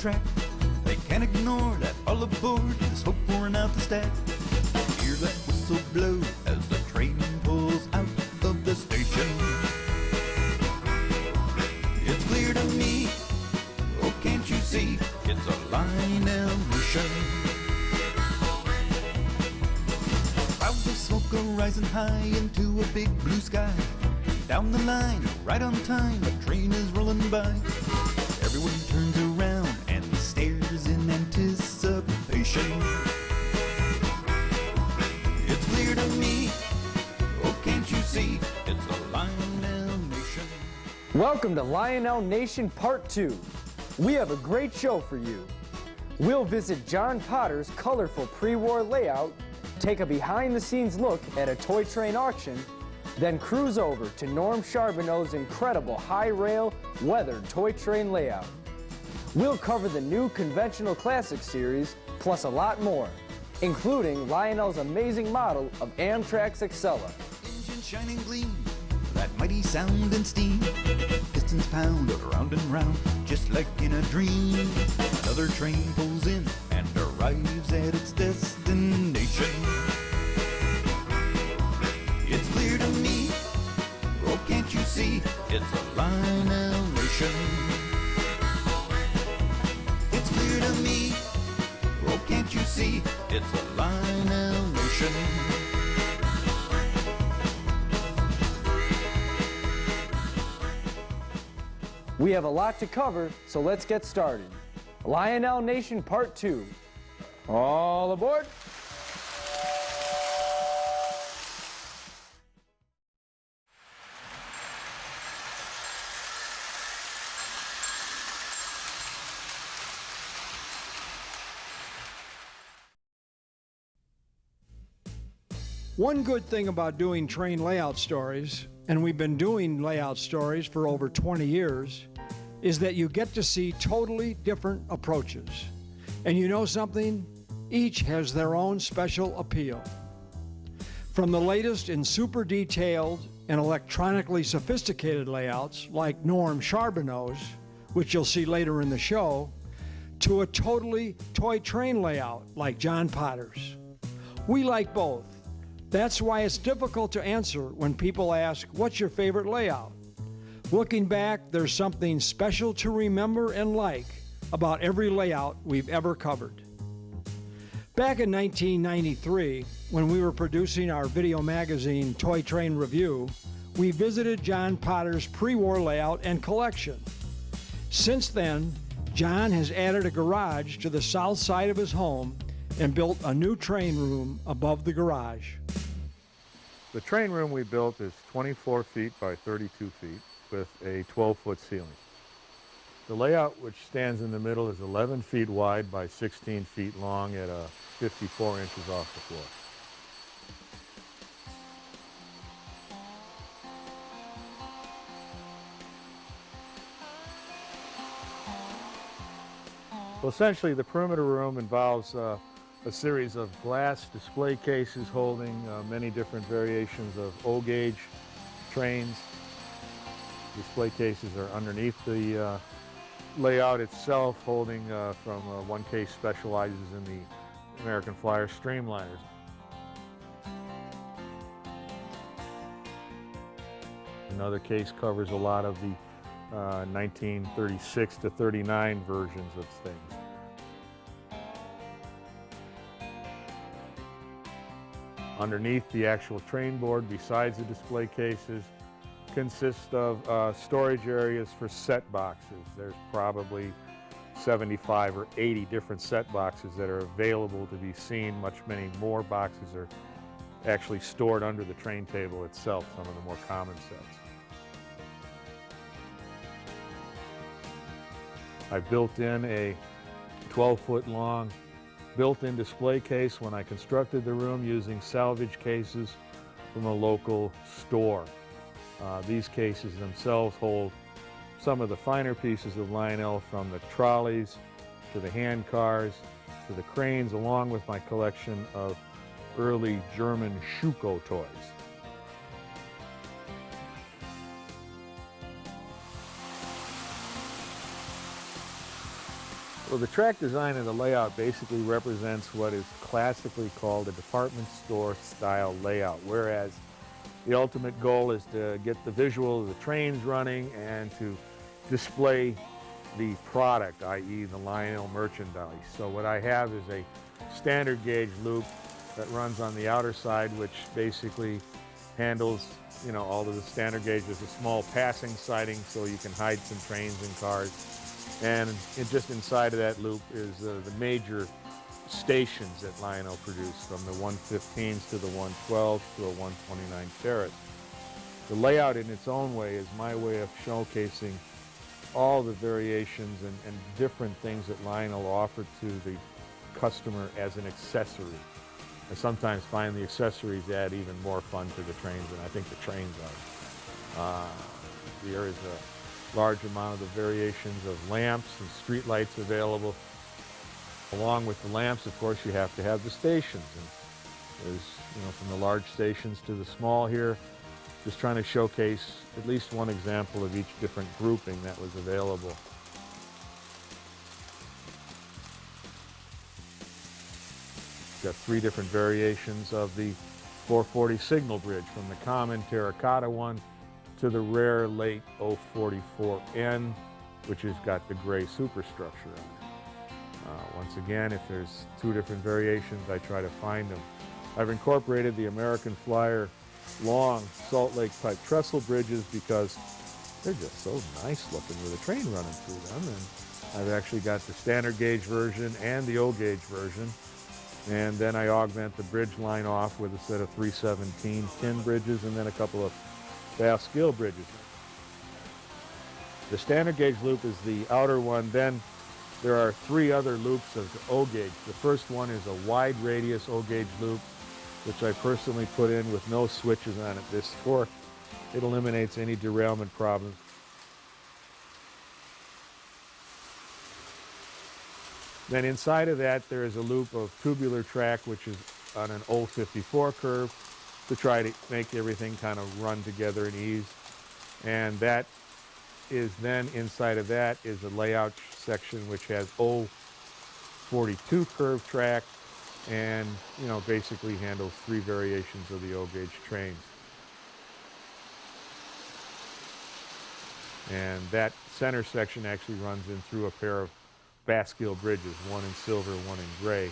track. They can't ignore that all aboard and smoke pouring out the stack. Hear that whistle blow as the train pulls out of the station. It's clear to me, oh can't you see, it's a Lionel Nation. Clouds of smoke are rising high into a big blue sky. Down the line, right on time, a train is rolling by. Everyone turns around and stares in anticipation. It's clear to me, oh can't you see, it's the Lionel Nation. Welcome to Lionel Nation Part 2. We have a great show for you. We'll visit John Potter's colorful pre-war layout, take a behind-the-scenes look at a toy train auction, then cruise over to Norm Charbonneau's incredible high-rail weathered toy train layout. We'll cover the new Conventional Classic series, plus a lot more, including Lionel's amazing model of Amtrak's Excella. Engine shining gleam, that mighty sound and steam. Pistons pound around and round, just like in a dream. Another train pulls in and arrives at its destination. It's clear to me, oh can't you see, it's a Lionel Nation. It's clear to me, oh can't you see, it's a Lionel Nation. We have a lot to cover, so let's get started. Lionel Nation Part 2. All aboard! One good thing about doing train layout stories, and we've been doing layout stories for over 20 years, is that you get to see totally different approaches. And you know something? Each has their own special appeal. From the latest in super detailed and electronically sophisticated layouts like Norm Charbonneau's, which you'll see later in the show, to a totally toy train layout like John Potter's. We like both. That's why it's difficult to answer when people ask, what's your favorite layout? Looking back, there's something special to remember and like about every layout we've ever covered. Back in 1993, when we were producing our video magazine Toy Train Review, we visited John Potter's pre-war layout and collection. Since then, John has added a garage to the south side of his home and built a new train room above the garage. The train room we built is 24 feet by 32 feet with a 12-foot ceiling. The layout, which stands in the middle, is 11 feet wide by 16 feet long at 54 inches off the floor. Well, essentially, the perimeter room involves a series of glass display cases holding many different variations of O-gauge trains. Display cases are underneath the layout itself, holding from one case specializes in the American Flyer streamliners. Another case covers a lot of the 1936 to 39 versions of things. Underneath the actual train board, besides the display cases, consists of storage areas for set boxes. There's probably 75 or 80 different set boxes that are available to be seen. Many more boxes are actually stored under the train table itself, some of the more common sets. I built in a 12-foot long built-in display case when I constructed the room using salvage cases from a local store. These cases themselves hold some of the finer pieces of Lionel, from the trolleys to the hand cars to the cranes, along with my collection of early German Schuko toys. Well, the track design and the layout basically represents what is classically called a department store style layout, whereas the ultimate goal is to get the visual of the trains running and to display the product, i.e. the Lionel merchandise. So what I have is a standard gauge loop that runs on the outer side, which basically handles, you know, all of the standard gauge. There's a small passing siding so you can hide some trains and cars. And just inside of that loop is the major stations that Lionel produced, from the 115s to the 112s to a 129 carat. The layout in its own way is my way of showcasing all the variations and different things that Lionel offered to the customer as an accessory. I sometimes find the accessories add even more fun to the trains than I think the trains are. There is a large amount of the variations of lamps and street lights available. Along with the lamps, of course, you have to have the stations. And there's, you know, from the large stations to the small here, just trying to showcase at least one example of each different grouping that was available. Got 3 different variations of the 440 signal bridge, from the common terracotta one to the rare late 044N, which has got the gray superstructure on it. Once again, if there's 2 different variations, I try to find them. I've incorporated the American Flyer long Salt Lake type trestle bridges because they're just so nice looking with a train running through them. And I've actually got the standard gauge version and the O gauge version. And then I augment the bridge line off with a set of 317 tin bridges and then a couple of fast skill bridges. The standard gauge loop is the outer one. Then there are 3 other loops of the O gauge. The first one is a wide radius O gauge loop, which I personally put in with no switches on it. This fork, it eliminates any derailment problems. Then inside of that, there is a loop of tubular track, which is on an 054 curve to try to make everything kind of run together in ease. And that is then, inside of that is a layout section which has 042 curve track and, you know, basically handles 3 variations of the O gauge trains. And that center section actually runs in through a pair of Baskill bridges, one in silver, one in gray.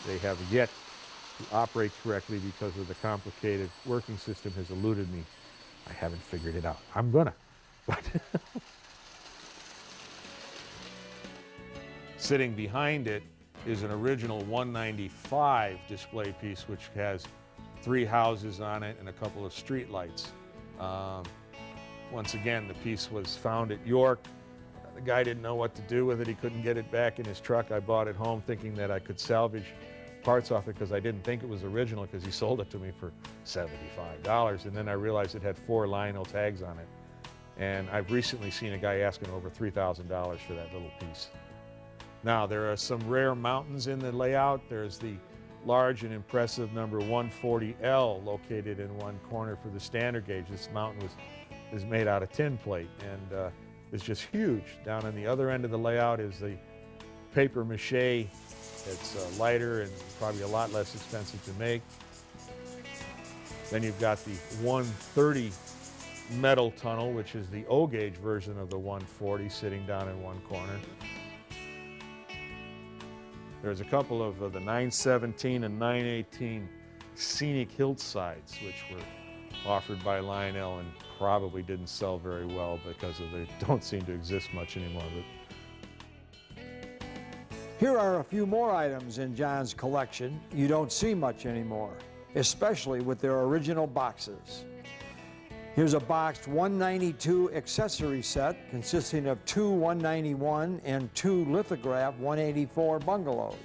They have yet to operate correctly because of the complicated working system has eluded me. I haven't figured it out. I'm gonna. But sitting behind it is an original 195 display piece, which has 3 houses on it and a couple of street lights. Once again, the piece was found at York. The guy didn't know what to do with it. He couldn't get it back in his truck. I bought it home thinking that I could salvage parts off it because I didn't think it was original, because he sold it to me for $75. And then I realized it had 4 Lionel tags on it. And I've recently seen a guy asking over $3,000 for that little piece. Now, there are some rare mountains in the layout. There's the large and impressive number 140L located in one corner for the standard gauge. This mountain is made out of tin plate and it's just huge. Down on the other end of the layout is the paper mache. It's lighter and probably a lot less expensive to make. Then you've got the 130 metal tunnel, which is the O gauge version of the 140, sitting down in one corner. There's a couple of the 917 and 918 scenic hillsides, which were offered by Lionel and probably didn't sell very well because they don't seem to exist much anymore. But Here are a few more items in John's collection you don't see much anymore, especially with their original boxes. Here's a boxed 192 accessory set consisting of 2 191 and 2 lithograph 184 bungalows.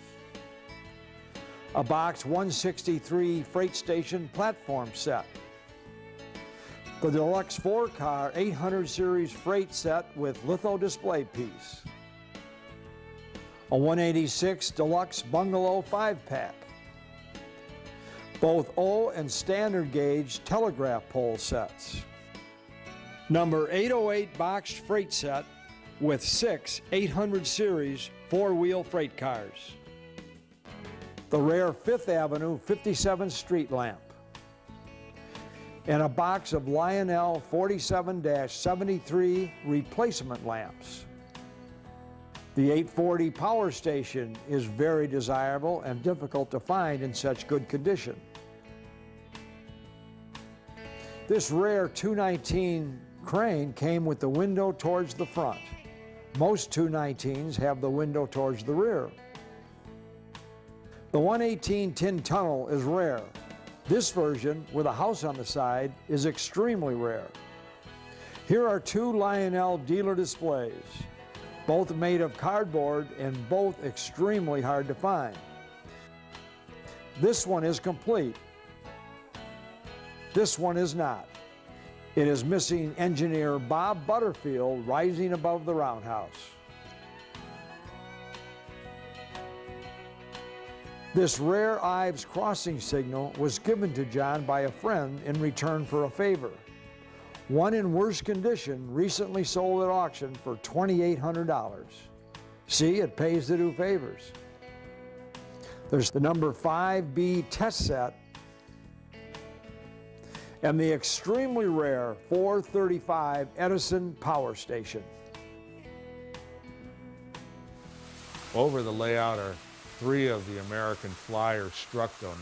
A boxed 163 freight station platform set. The deluxe 4-car 800 series freight set with litho display piece. A 186 deluxe bungalow 5-pack. Both O and standard gauge telegraph pole sets. Number 808 boxed freight set with 6 800 series four-wheel freight cars. The rare 5th Avenue 57th Street lamp. And a box of Lionel 47-73 replacement lamps. The 840 power station is very desirable and difficult to find in such good condition. This rare 219 crane came with the window towards the front. Most 219s have the window towards the rear. The 118 tin tunnel is rare. This version, with a house on the side, is extremely rare. Here are 2 Lionel dealer displays, both made of cardboard and both extremely hard to find. This one is complete. This one is not. It is missing engineer Bob Butterfield rising above the roundhouse. This rare Ives crossing signal was given to John by a friend in return for a favor. One in worse condition recently sold at auction for $2,800. See, it pays to do favors. There's the number 5B test set and the extremely rare 435 Edison power station. Over the layout are 3 of the American Flyer Structo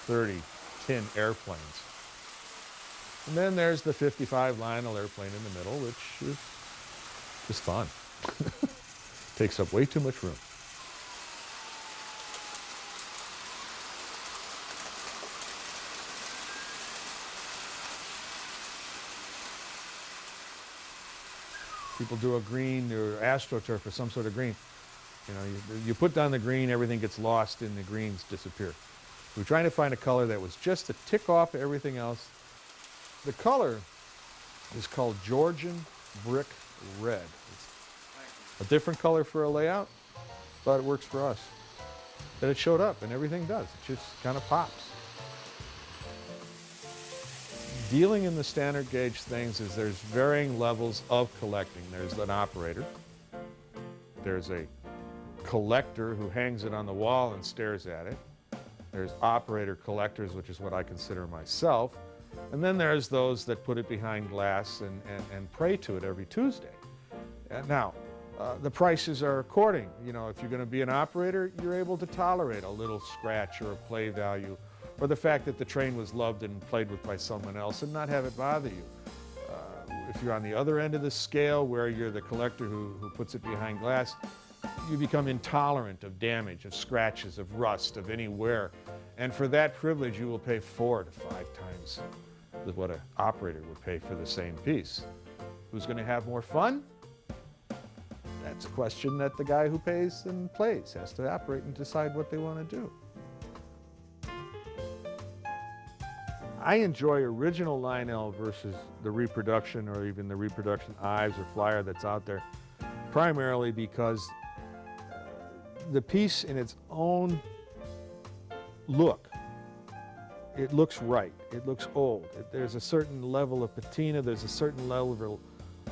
1926-30 tin airplanes. And then there's the 55 Lionel airplane in the middle, which is just fun. Takes up way too much room. People do a green or AstroTurf or some sort of green. You know, you put down the green, everything gets lost and the greens disappear. We're trying to find a color that was just a tick off everything else. The color is called Georgian Brick Red. It's a different color for a layout, but it works for us. But it showed up and everything does. It just kind of pops. Dealing in the standard gauge things is there's varying levels of collecting. There's an operator. There's a collector who hangs it on the wall and stares at it. There's operator collectors, which is what I consider myself. And then there's those that put it behind glass and pray to it every Tuesday. Now, the prices are according. You know, if you're going to be an operator, you're able to tolerate a little scratch or a play value, or the fact that the train was loved and played with by someone else and not have it bother you. If you're on the other end of the scale, where you're the collector who puts it behind glass, you become intolerant of damage, of scratches, of rust, of any wear. And for that privilege, you will pay 4 to 5 times what an operator would pay for the same piece. Who's going to have more fun? That's a question that the guy who pays and plays has to operate and decide what they want to do. I enjoy original Lionel versus the reproduction or even the reproduction Ives or Flyer that's out there, primarily because the piece in its own look, it looks right, it looks old. There's a certain level of patina, there's a certain level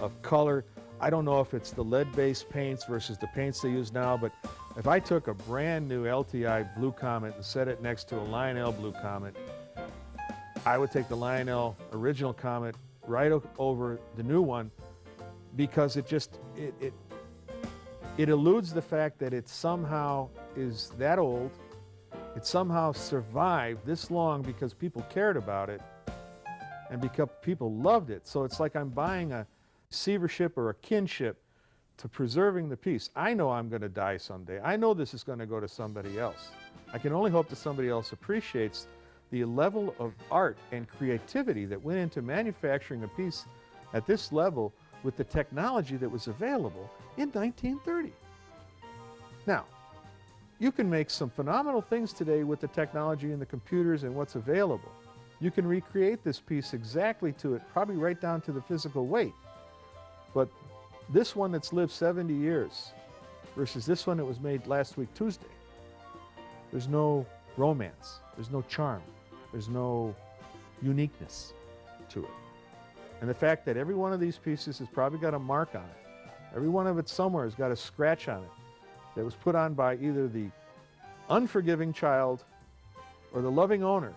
of color. I don't know if it's the lead-based paints versus the paints they use now, but if I took a brand new LTI Blue Comet and set it next to a Lionel Blue Comet, I would take the Lionel original Comet right over the new one, because it just, it eludes the fact that it somehow is that old. It somehow survived this long because people cared about it and because people loved it. So it's like I'm buying a receivership or a kinship to preserving the piece. I know I'm going to die someday. I know this is going to go to somebody else. I can only hope that somebody else appreciates the level of art and creativity that went into manufacturing a piece at this level with the technology that was available in 1930. Now, you can make some phenomenal things today with the technology and the computers and what's available. You can recreate this piece exactly to it, probably right down to the physical weight. But this one that's lived 70 years versus this one that was made last week Tuesday, there's no romance, there's no charm, there's no uniqueness to it. And the fact that every one of these pieces has probably got a mark on it. Every one of it somewhere has got a scratch on it that was put on by either the unforgiving child or the loving owner.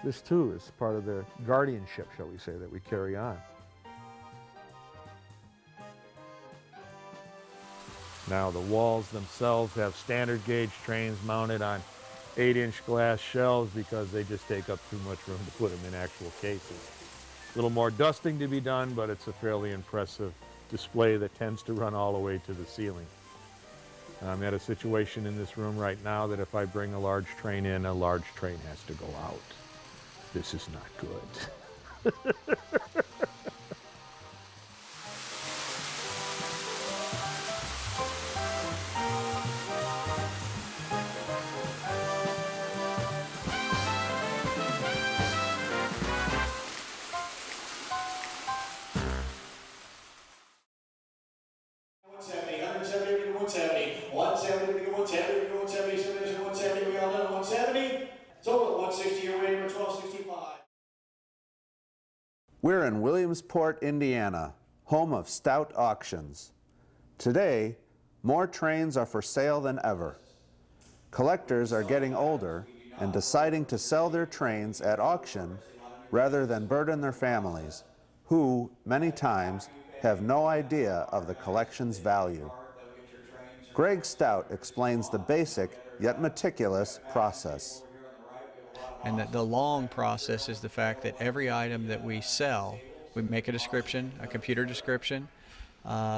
This too is part of the guardianship, shall we say, that we carry on. Now the walls themselves have standard gauge trains mounted on 8-inch glass shelves because they just take up too much room to put them in actual cases. A little more dusting to be done, but it's a fairly impressive display that tends to run all the way to the ceiling. I'm at a situation in this room right now that if I bring a large train in, a large train has to go out. This is not good. We're in Williamsport, Indiana, home of Stout Auctions. Today, more trains are for sale than ever. Collectors are getting older and deciding to sell their trains at auction rather than burden their families, who, many times, have no idea of the collection's value. Greg Stout explains the basic yet meticulous process. And the long process is the fact that every item that we sell, we make a description, a computer description,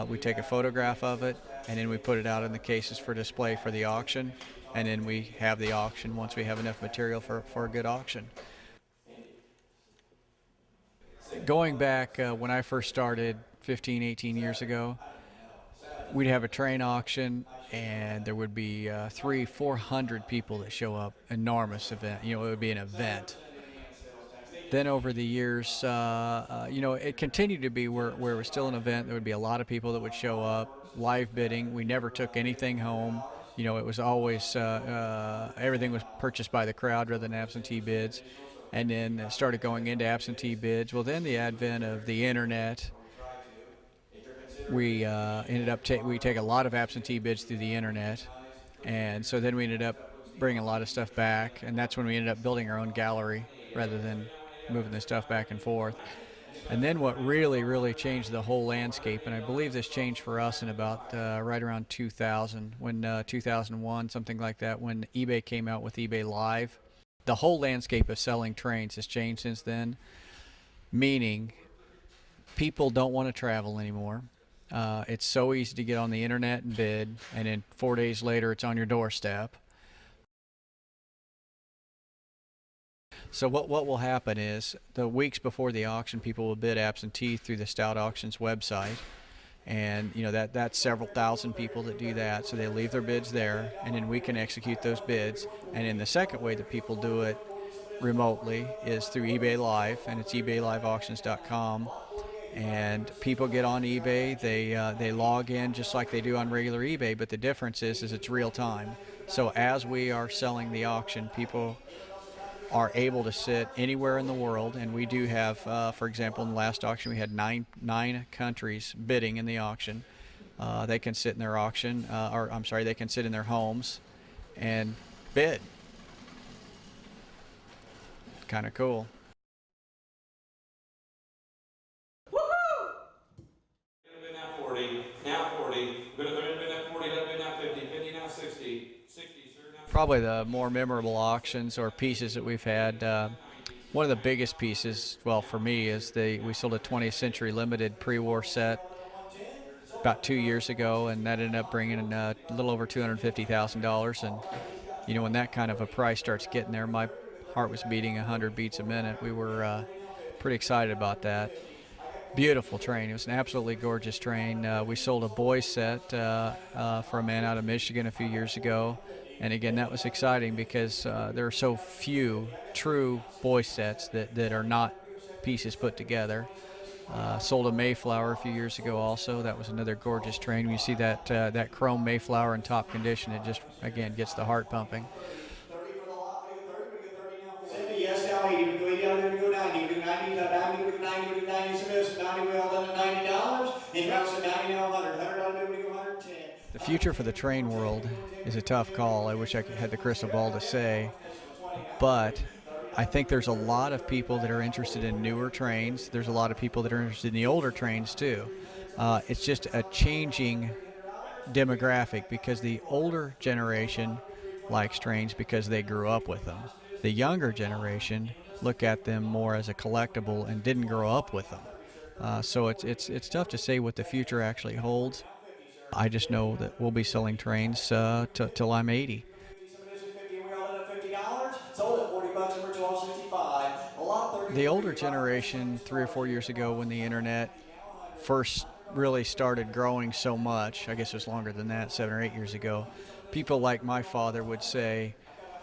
we take a photograph of it, and then we put it out in the cases for display for the auction, and then we have the auction once we have enough material for a good auction. Going back when I first started 15, 18 years ago, we'd have a train auction and there would be 300-400 people that show up. Enormous event, you know, it would be an event. Then over the years, you know, it continued to be where it was still an event. There would be a lot of people that would show up, live bidding. We never took anything home. You know, it was always, everything was purchased by the crowd rather than absentee bids. And then started going into absentee bids. Well, then the advent of the internet, we ended up we take a lot of absentee bids through the internet, and so then we ended up bringing a lot of stuff back, and that's when we ended up building our own gallery rather than moving the stuff back and forth. And then what really changed the whole landscape, and I believe this changed for us in about right around 2000, when 2001, something like that, when eBay came out with eBay Live. The whole landscape of selling trains has changed since then, meaning people don't want to travel anymore. It's so easy to get on the internet and bid, and then 4 days later it's on your doorstep. So what will happen is the weeks before the auction, people will bid absentee through the Stout Auctions website, and you know that's several thousand people that do that. So they leave their bids there, and then we can execute those bids. And then the second way that people do it remotely is through eBay Live, and it's ebayliveauctions.com. And people get on eBay, they log in just like they do on regular eBay, but the difference is it's real time. So as we are selling the auction, people are able to sit anywhere in the world, and we do have, for example, in the last auction we had nine countries bidding in the auction. They can sit in their auction, or I'm sorry, they can sit in their homes and bid. Kind of cool. Probably the more memorable auctions or pieces that we've had. One of the biggest pieces, well, for me, is we sold a 20th Century Limited pre-war set about 2 years ago, and that ended up bringing in a little over $250,000. And you know, when that kind of a price starts getting there, my heart was beating 100 beats a minute. We were pretty excited about that. Beautiful train. It was an absolutely gorgeous train. We sold a boy set for a man out of Michigan a few years ago. And again, that was exciting because there are so few true boy sets that are not pieces put together. Sold a Mayflower a few years ago also. That was another gorgeous train. When you see that chrome Mayflower in top condition, it just, again, gets the heart pumping. Yes, now 80. We go 80 out of there. We go 90. We do 90. 90. future for the train world is a tough call. I wish I had the crystal ball to say, but I think there's a lot of people that are interested in newer trains. There's a lot of people that are interested in the older trains too. It's just a changing demographic because the older generation likes trains because they grew up with them. The younger generation look at them more as a collectible and didn't grow up with them. So it's tough to say what the future actually holds. I just know that we'll be selling trains till I'm 80. The older generation, 3 or 4 years ago, when the internet first really started growing so much, I guess it was longer than that, 7 or 8 years ago, people like my father would say,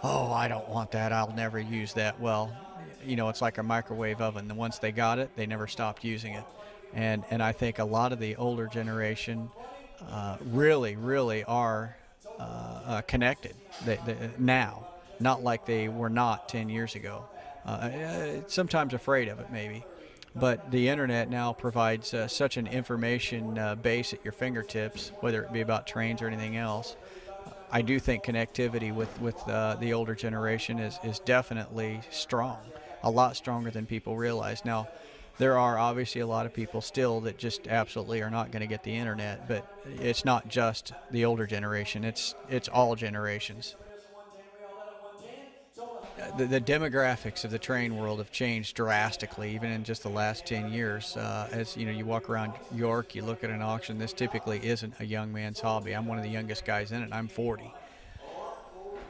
"Oh, I don't want that. I'll never use that." Well, it's like a microwave oven. Once they got it, they never stopped using it. And I think a lot of the older generation really are connected now, not like they were not 10 years ago. Sometimes afraid of it, maybe. But the internet now provides such an information base at your fingertips, whether it be about trains or anything else. I do think connectivity with the older generation is definitely strong, a lot stronger than people realize. Now, there are obviously a lot of people still that just absolutely are not going to get the internet, but it's not just the older generation, it's all generations. The demographics of the train world have changed drastically, even in just the last 10 years. As you walk around York, you look at an auction, this typically isn't a young man's hobby. I'm one of the youngest guys in it, and I'm 40.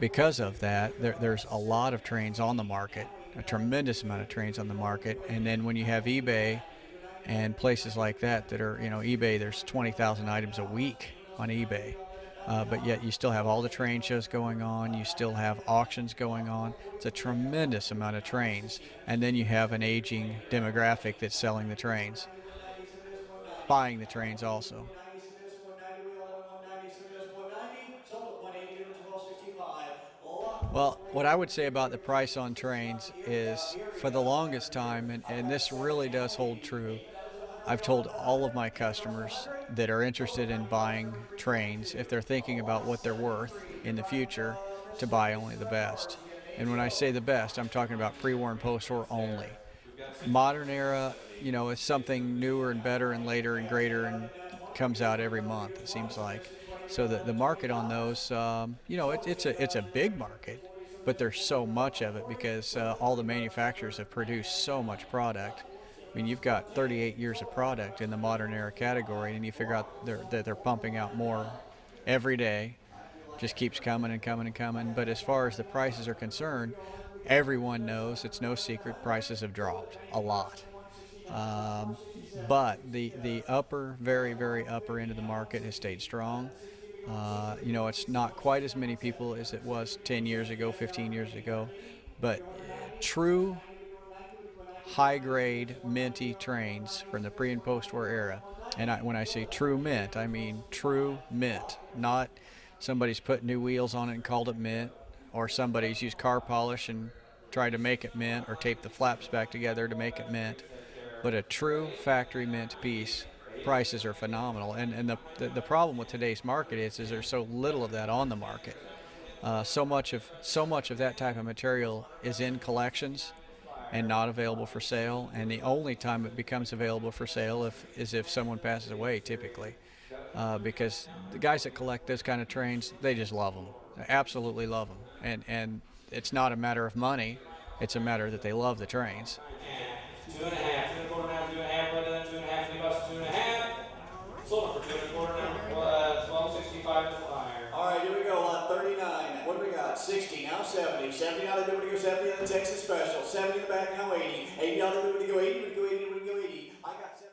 Because of that, there's a lot of trains on the market, a tremendous amount of trains on the market. And then when you have eBay and places like that are, eBay, there's 20,000 items a week on eBay. But yet you still have all the train shows going on, you still have auctions going on. It's a tremendous amount of trains. And then you have an aging demographic that's selling the trains, buying the trains also. Well, what I would say about the price on trains is for the longest time, and this really does hold true, I've told all of my customers that are interested in buying trains, if they're thinking about what they're worth in the future, to buy only the best. And when I say the best, I'm talking about pre-war and post-war only. Modern era, is something newer and better and later and greater and comes out every month, it seems like. So the market on those, it's a big market, but there's so much of it because all the manufacturers have produced so much product. I mean, you've got 38 years of product in the modern era category, and you figure out that they're pumping out more every day. Just keeps coming and coming and coming. But as far as the prices are concerned, everyone knows, it's no secret, prices have dropped a lot. But the upper, very, very upper end of the market has stayed strong. It's not quite as many people as it was 10 years ago, 15 years ago, but true high-grade minty trains from the pre and post-war era. And when I say true mint, I mean true mint, not somebody's put new wheels on it and called it mint, or somebody's used car polish and tried to make it mint, or taped the flaps back together to make it mint. But a true factory mint piece, prices are phenomenal. And the problem with today's market is there's so little of that on the market. So much of that type of material is in collections and not available for sale, and the only time it becomes available for sale is if someone passes away, typically, because the guys that collect this kind of trains, they just love them. They absolutely love them, and it's not a matter of money, it's a matter that they love the trains. 2.5, 2.25 now, 2.5, right to that 2.5, 20 bucks, 2.5. Sold it for 2.25 now, 12.65 to fire. All right, here we go, lot 39. What do we got? 60, now 70. 70 now, they go 70 on the Texas Special. 70 in the back, now 80. 80 now, they go 80, we go 80, we go 80. I got 70.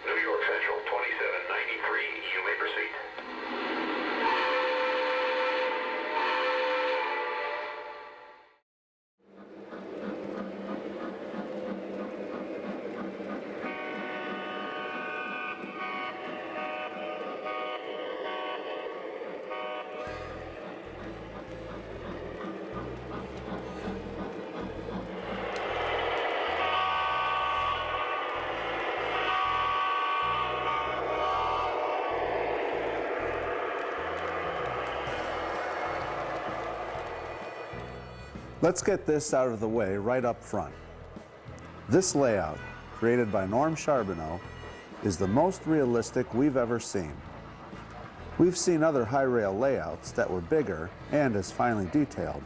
New York Central, 2793. You may proceed. Let's get this out of the way right up front. This layout, created by Norm Charbonneau, is the most realistic we've ever seen. We've seen other high rail layouts that were bigger and as finely detailed.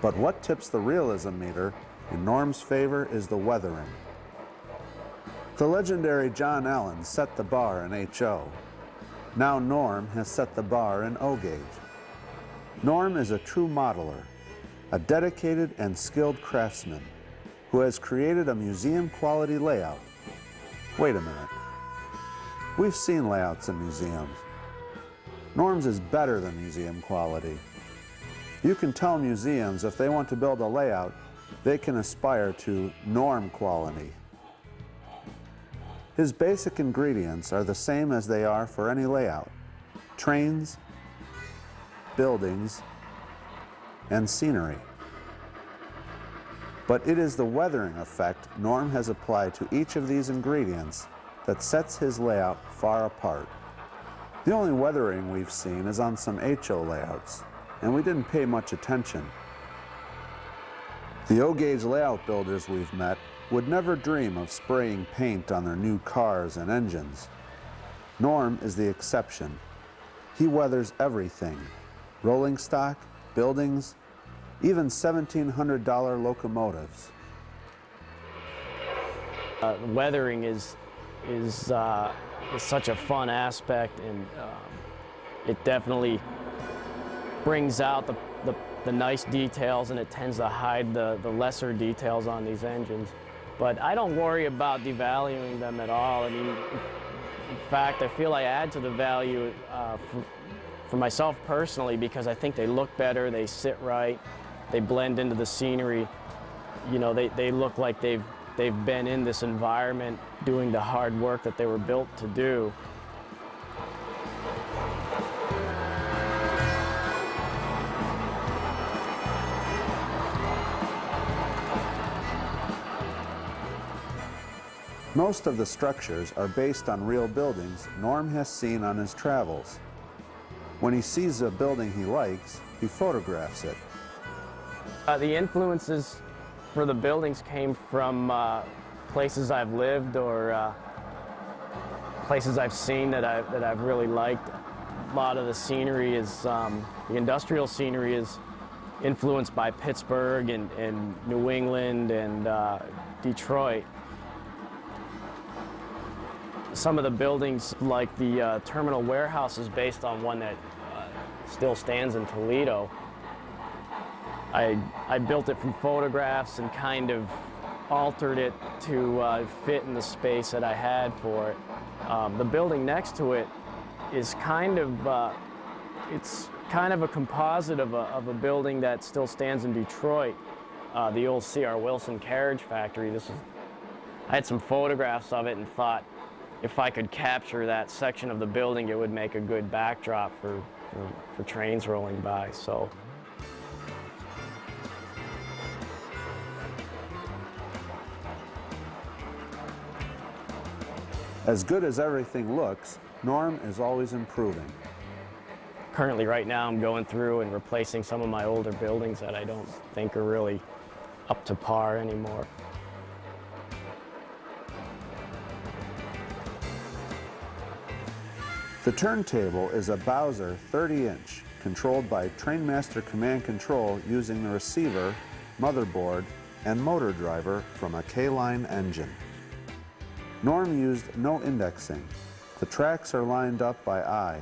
But what tips the realism meter in Norm's favor is the weathering. The legendary John Allen set the bar in HO. Now Norm has set the bar in O gauge. Norm is a true modeler, a dedicated and skilled craftsman who has created a museum-quality layout. Wait a minute. We've seen layouts in museums. Norm's is better than museum quality. You can tell museums if they want to build a layout, they can aspire to Norm quality. His basic ingredients are the same as they are for any layout: trains, buildings, and scenery. But it is the weathering effect Norm has applied to each of these ingredients that sets his layout far apart. The only weathering we've seen is on some HO layouts, and we didn't pay much attention. The O-gauge layout builders we've met would never dream of spraying paint on their new cars and engines. Norm is the exception. He weathers everything: rolling stock, buildings, even $1,700 locomotives. Weathering is such a fun aspect, and it definitely brings out the nice details, and it tends to hide the lesser details on these engines. But I don't worry about devaluing them at all. I mean, in fact, I feel I add to the value for myself personally, because I think they look better, they sit right, they blend into the scenery. You know, they look like they've been in this environment doing the hard work that they were built to do. Most of the structures are based on real buildings Norm has seen on his travels. When he sees a building he likes, he photographs it. The influences for the buildings came from places I've lived or places I've seen that I've really liked. A lot of the scenery is, the industrial scenery is influenced by Pittsburgh and New England and Detroit. Some of the buildings, like the terminal warehouse, is based on one that still stands in Toledo. I built it from photographs and kind of altered it to fit in the space that I had for it. The building next to it is kind of, it's kind of a composite of a building that still stands in Detroit, the old C.R. Wilson carriage factory. I had some photographs of it and thought if I could capture that section of the building, it would make a good backdrop for trains rolling by. So. As good as everything looks, Norm is always improving. Currently, right now, I'm going through and replacing some of my older buildings that I don't think are really up to par anymore. The turntable is a Bowser 30-inch, controlled by Trainmaster Command Control using the receiver, motherboard, and motor driver from a K-line engine. Norm used no indexing. The tracks are lined up by eye.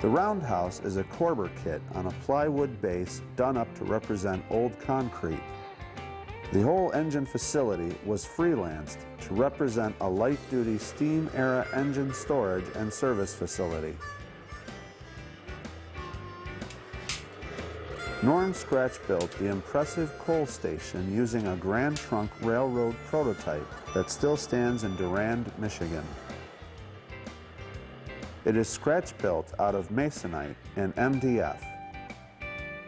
The roundhouse is a Corber kit on a plywood base done up to represent old concrete. The whole engine facility was freelanced to represent a light-duty steam-era engine storage and service facility. Norm Scratch built the impressive coal station using a Grand Trunk Railroad prototype that still stands in Durand, Michigan. It is scratch built out of masonite and MDF.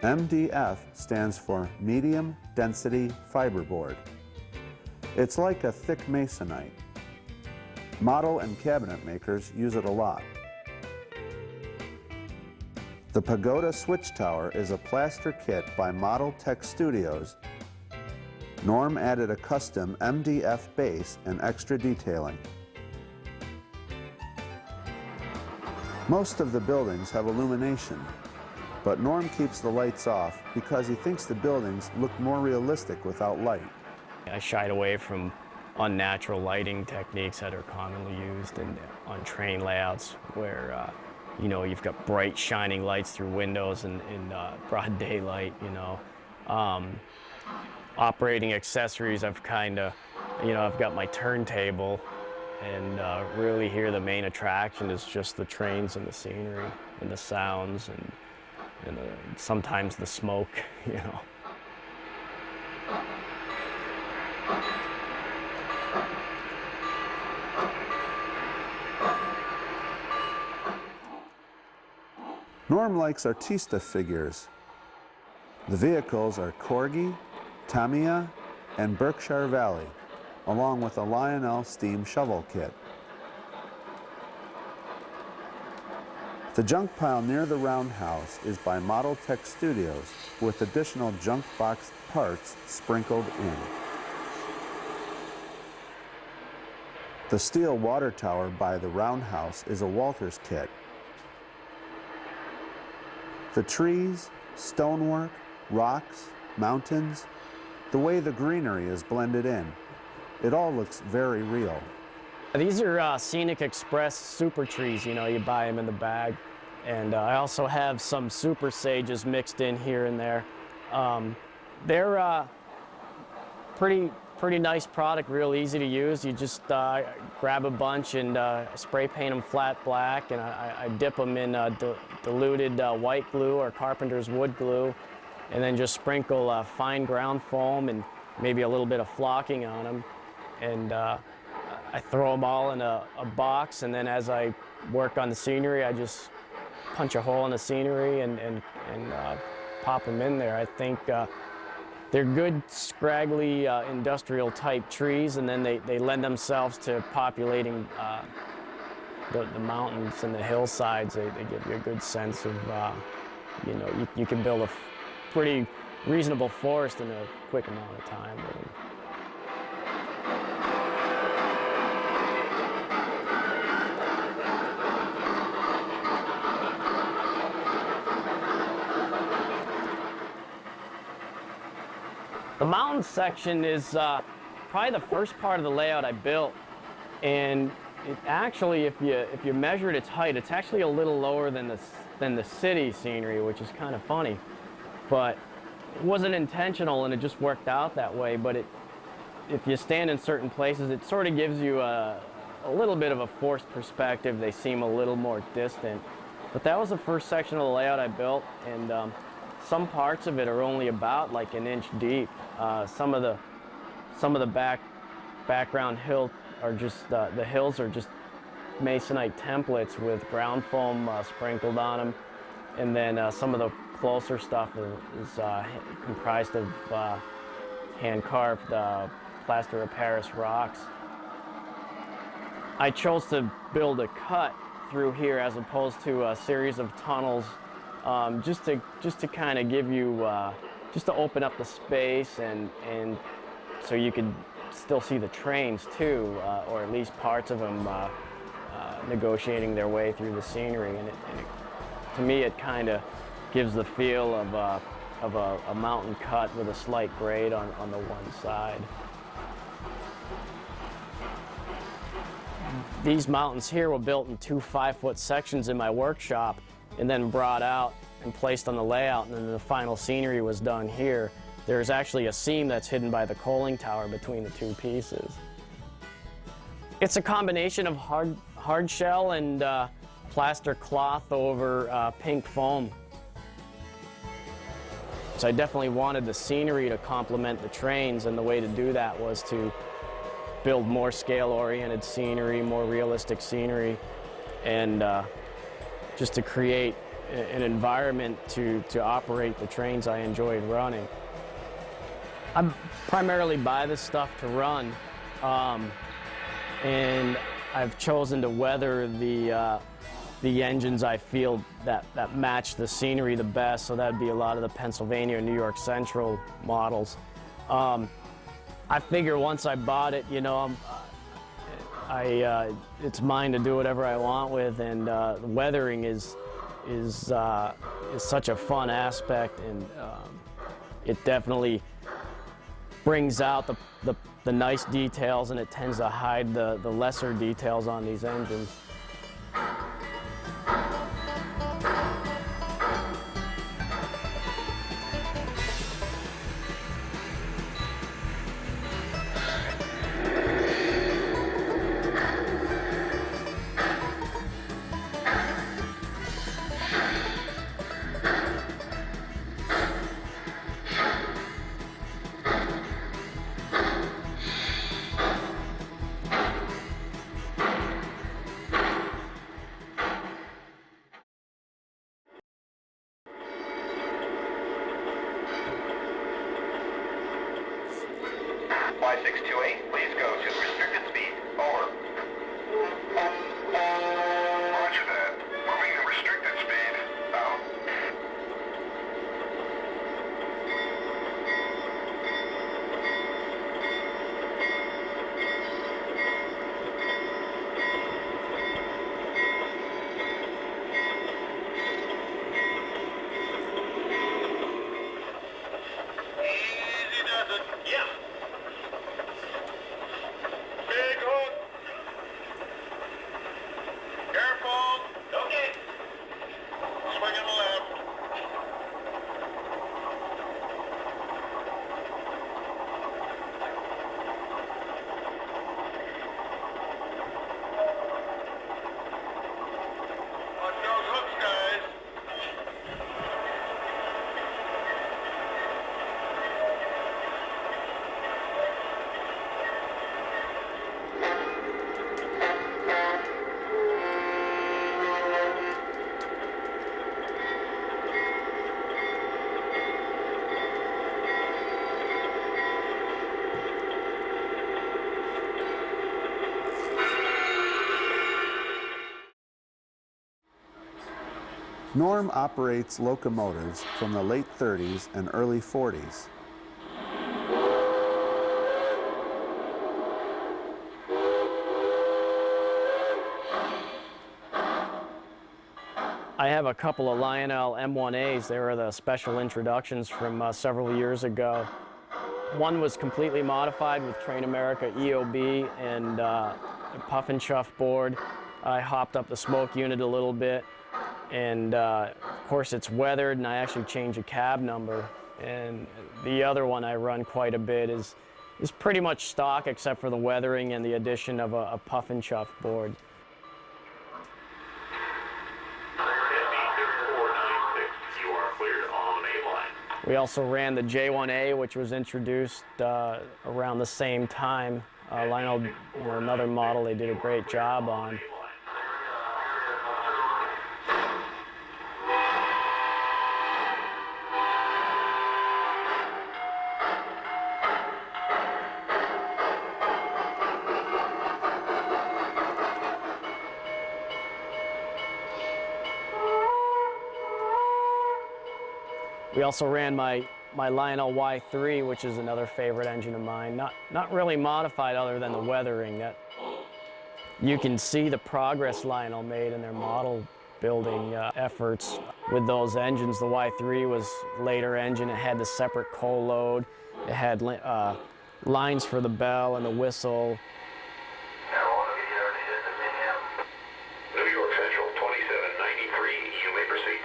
MDF stands for medium density fiberboard. It's like a thick masonite. Model and cabinet makers use it a lot. The Pagoda Switch Tower is a plaster kit by Model Tech Studios. Norm added a custom MDF base and extra detailing. Most of the buildings have illumination, but Norm keeps the lights off because he thinks the buildings look more realistic without light. I shied away from unnatural lighting techniques that are commonly used on train layouts where you know, you've got bright shining lights through windows in broad daylight, you know. Operating accessories, I've got my turntable, and really here the main attraction is just the trains and the scenery and the sounds and sometimes the smoke, you know. Norm likes artista figures. The vehicles are Corgi, Tamiya, and Berkshire Valley, along with a Lionel steam shovel kit. The junk pile near the roundhouse is by Model Tech Studios, with additional junk box parts sprinkled in. The steel water tower by the roundhouse is a Walters kit. The trees, stonework, rocks, mountains, the way the greenery is blended in, it all looks very real. These are Scenic Express super trees, you know, you buy them in the bag. And I also have some super sages mixed in here and there. They're pretty nice product, real easy to use. You just grab a bunch and spray paint them flat black, and I dip them in diluted white glue or carpenter's wood glue, and then just sprinkle fine ground foam and maybe a little bit of flocking on them. And I throw them all in a box, and then as I work on the scenery, I just punch a hole in the scenery and pop them in there. I think they're good, scraggly, industrial type trees, and then they lend themselves to populating the mountains and the hillsides. They give you a good sense of, you know, you can build a pretty reasonable forest in a quick amount of time. The mountain section is probably the first part of the layout I built, and it actually, if you measured its height, it's actually a little lower than the city scenery, which is kind of funny. But it wasn't intentional, and it just worked out that way. But if you stand in certain places, it sort of gives you a little bit of a forced perspective. They seem a little more distant. But that was the first section of the layout I built, and some parts of it are only about like an inch deep. Some of the background hill are just the hills are just masonite templates with ground foam sprinkled on them, and then some of the closer stuff is comprised of hand-carved plaster of Paris rocks. I chose to build a cut through here as opposed to a series of tunnels, just to kind of give you, just to open up the space and so you could still see the trains too, or at least parts of them negotiating their way through the scenery. And to me, it kind of gives the feel of a mountain cut with a slight grade on the one side. These mountains here were built in 2 5-foot sections in my workshop and then brought out and placed on the layout, and then the final scenery was done here. There's actually a seam that's hidden by the coaling tower between the two pieces. It's a combination of hard shell and plaster cloth over pink foam. So I definitely wanted the scenery to complement the trains, and the way to do that was to build more scale-oriented scenery, more realistic scenery, and just to create an environment to operate the trains I enjoyed running. I primarily buy this stuff to run, and I've chosen to weather the engines I feel that match the scenery the best, so that'd be a lot of the Pennsylvania and New York Central models. I figure once I bought it, you know, it's mine to do whatever I want with, and the weathering is such a fun aspect, and it definitely brings out the nice details, and it tends to hide the lesser details on these engines. Y628, please go to restricted speed. Over. Roger that. Moving to restricted speed. Out. Easy does it. Yeah. Big hook. Careful. Okay. Swinging left. Watch those hooks, guys. Norm operates locomotives from the late 30s and early 40s. I have a couple of Lionel M1As. They were the special introductions from several years ago. One was completely modified with Train America EOB and a puff and chuff board. I hopped up the smoke unit a little bit, and of course it's weathered, and I actually changed the cab number. And the other one I run quite a bit is pretty much stock except for the weathering and the addition of a puff and chuff board. You are cleared on A line. We also ran the J1A, which was introduced around the same time. Lionel, another model they did a great job on. We also ran my Lionel Y3, which is another favorite engine of mine. Not really modified other than the weathering. That you can see the progress Lionel made in their model building efforts with those engines. The Y3 was a later engine. It had the separate coal load. It had lines for the bell and the whistle. New York Central 2793, you may proceed.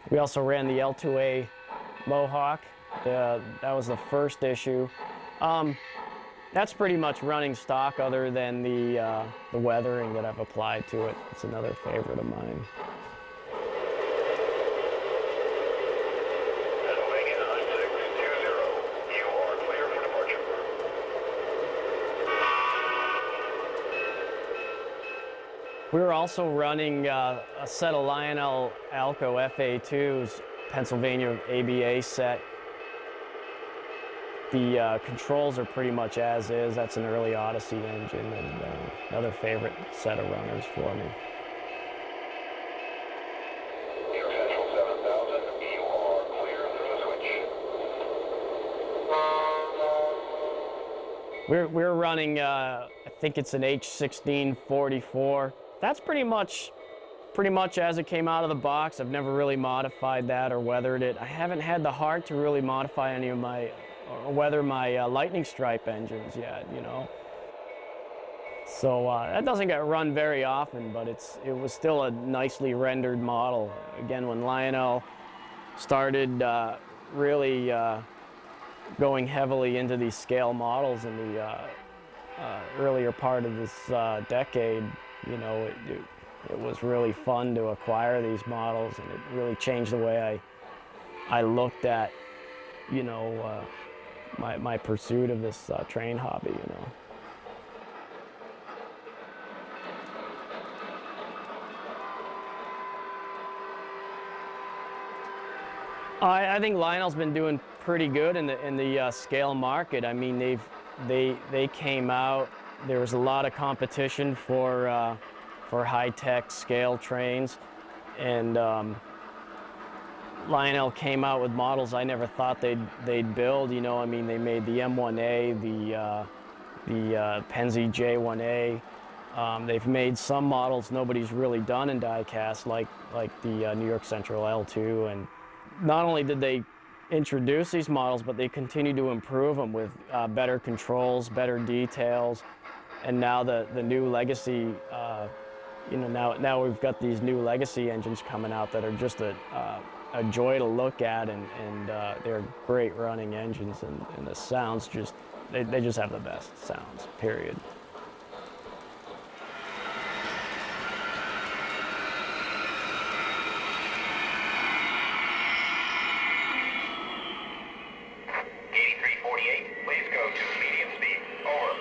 We also ran the L2A Mohawk. That was the first issue. that's pretty much running stock other than the weathering that I've applied to it. It's another favorite of mine. Pennsylvania 9620, you are clear for departure. We were also running a set of Lionel Alco FA2s, Pennsylvania ABA set. The controls are pretty much as is. That's an early Odyssey engine, and another favorite set of runners for me. Air Central 7000, you are clear through the switch. We're running, I think it's an H1644. That's pretty much as it came out of the box. I've never really modified that or weathered it. I haven't had the heart to really modify any of my, or weather my lightning stripe engines yet, you know. So that doesn't get run very often, but it was still a nicely rendered model. Again, when Lionel started really going heavily into these scale models in the earlier part of this decade, you know, it was really fun to acquire these models, and it really changed the way I looked at, you know, my pursuit of this train hobby, you know. I think Lionel's been doing pretty good in the scale market. I mean, they came out. There was a lot of competition for high-tech scale trains, and Lionel came out with models I never thought they'd build. You know, I mean, they made the M1A, the Penzi J1A. They've made some models nobody's really done in die-cast, like the New York Central L2. And not only did they introduce these models, but they continue to improve them with better controls, better details, and now the new legacy. You know, now we've got these new legacy engines coming out that are just a joy to look at, and they're great running engines, and the sounds just, they just have the best sounds, period. Please go to medium speed. Over.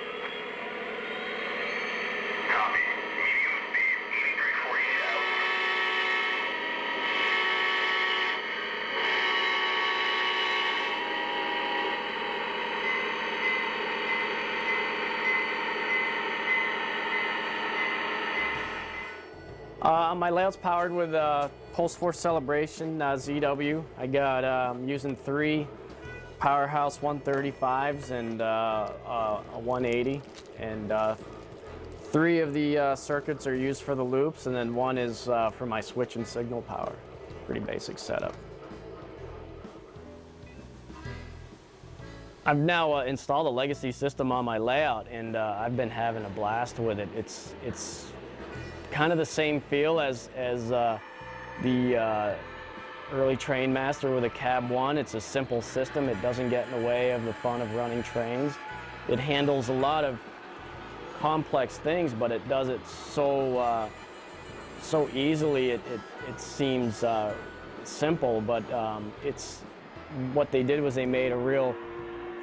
Copy. Medium speed. 8348 out. My layout's powered with Pulse Force Celebration ZW. I got using 3 Powerhouse 135s and a 180, and 3 of the circuits are used for the loops, and then 1 is for my switch and signal power. Pretty basic setup. I've now installed a legacy system on my layout, and I've been having a blast with it. It's kind of the same feel as the early Trainmaster with a Cab 1. It's a simple system. It doesn't get in the way of the fun of running trains. It handles a lot of complex things, but it does it so easily. It seems simple, but it's what they did was they made a real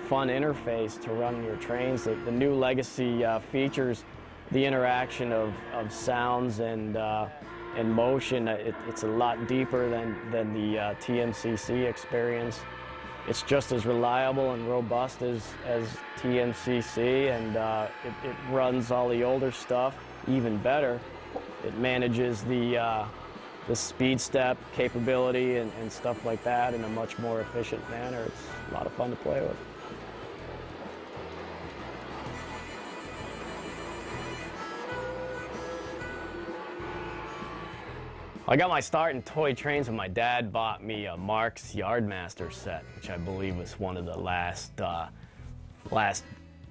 fun interface to run your trains. The new legacy features the interaction of sounds and motion. It's a lot deeper than the TMCC experience. It's just as reliable and robust as TMCC, and it runs all the older stuff even better. It manages the speed step capability and stuff like that in a much more efficient manner. It's a lot of fun to play with. I got my start in toy trains when my dad bought me a Marx Yardmaster set, which I believe was one of the last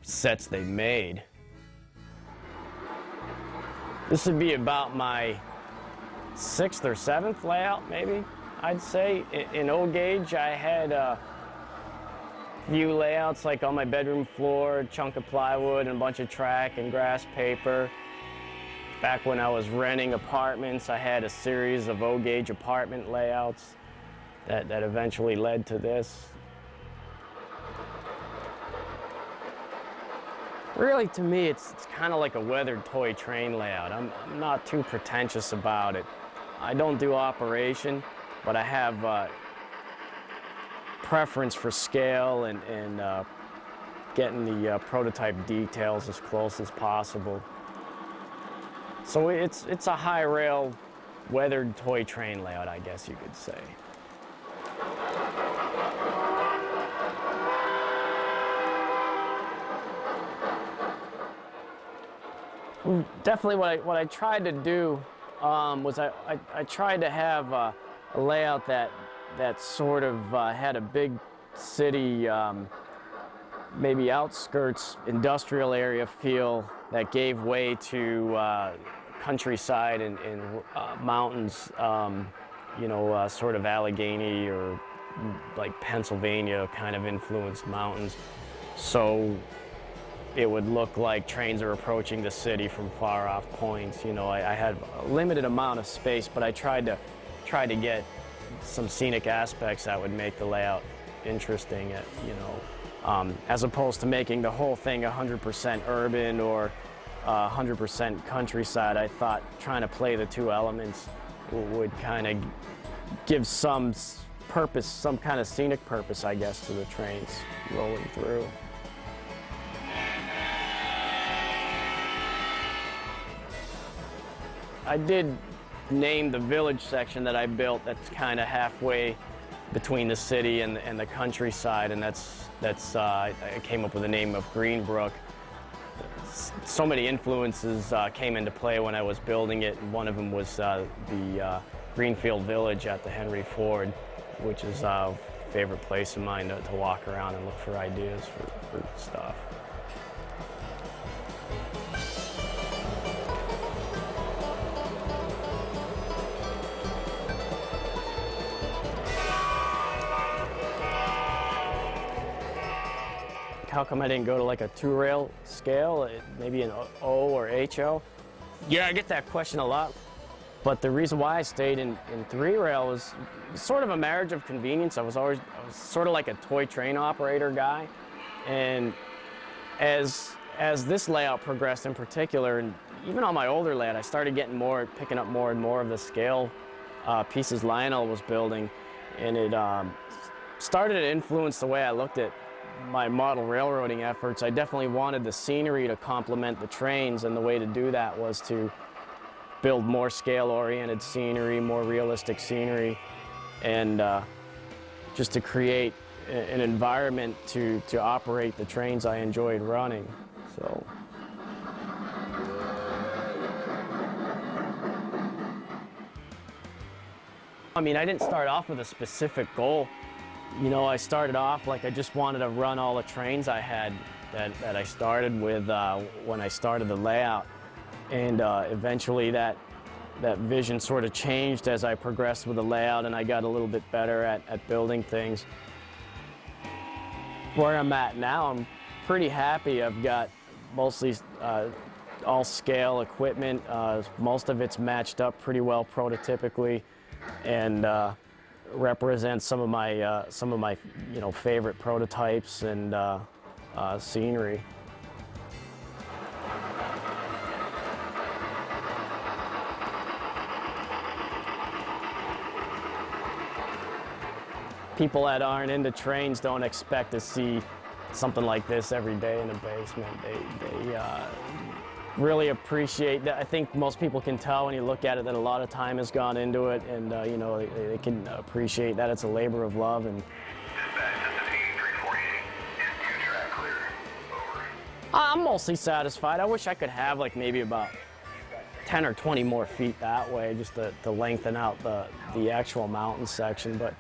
sets they made. This would be about my 6th or 7th layout, maybe, I'd say. In O gauge, I had few layouts, like on my bedroom floor, a chunk of plywood and a bunch of track and grass paper. Back when I was renting apartments, I had a series of O-gauge apartment layouts that eventually led to this. Really, to me, it's kind of like a weathered toy train layout. I'm not too pretentious about it. I don't do operation, but I have preference for scale and getting the prototype details as close as possible. So it's a high rail, weathered toy train layout, I guess you could say. Definitely what I tried to do was I tried to have a layout that sort of had a big city, maybe outskirts industrial area feel that gave way to countryside and mountains, you know, sort of Allegheny or like Pennsylvania kind of influenced mountains. So it would look like trains are approaching the city from far off points. You know, I had a limited amount of space, but I tried to get some scenic aspects that would make the layout interesting, you know, as opposed to making the whole thing 100% urban or 100% countryside. I thought trying to play the two elements would kind of give some purpose, some kind of scenic purpose, I guess, to the trains rolling through. I did name the village section that I built that's kind of halfway between the city and the countryside, and I came up with the name of Greenbrook. So many influences came into play when I was building it, and one of them was the Greenfield Village at the Henry Ford, which is a favorite place of mine to walk around and look for ideas for stuff. How come I didn't go to like a 2-rail scale, maybe an O or HO? Yeah, I get that question a lot. But the reason why I stayed in 3-rail was sort of a marriage of convenience. I was sort of like a toy train operator guy. And as this layout progressed in particular, and even on my older layout, I started picking up more and more of the scale pieces Lionel was building. And it started to influence the way I looked at my model railroading efforts. I definitely wanted the scenery to complement the trains, and the way to do that was to build more scale-oriented scenery, more realistic scenery, and just to create an environment to operate the trains I enjoyed running. So. I mean, I didn't start off with a specific goal. You know, I started off like I just wanted to run all the trains I had that I started with when I started the layout. And eventually that vision sort of changed as I progressed with the layout, and I got a little bit better at building things. Where I'm at now, I'm pretty happy. I've got mostly all scale equipment. Most of it's matched up pretty well prototypically, and represents some of my you know, favorite prototypes and scenery. People that aren't into trains don't expect to see something like this every day in the basement. They really appreciate that. I think most people can tell when you look at it that a lot of time has gone into it, and you know, they can appreciate that it's a labor of love. And I'm mostly satisfied. I wish I could have like maybe about 10 or 20 more feet that way, just to lengthen out the actual mountain section. But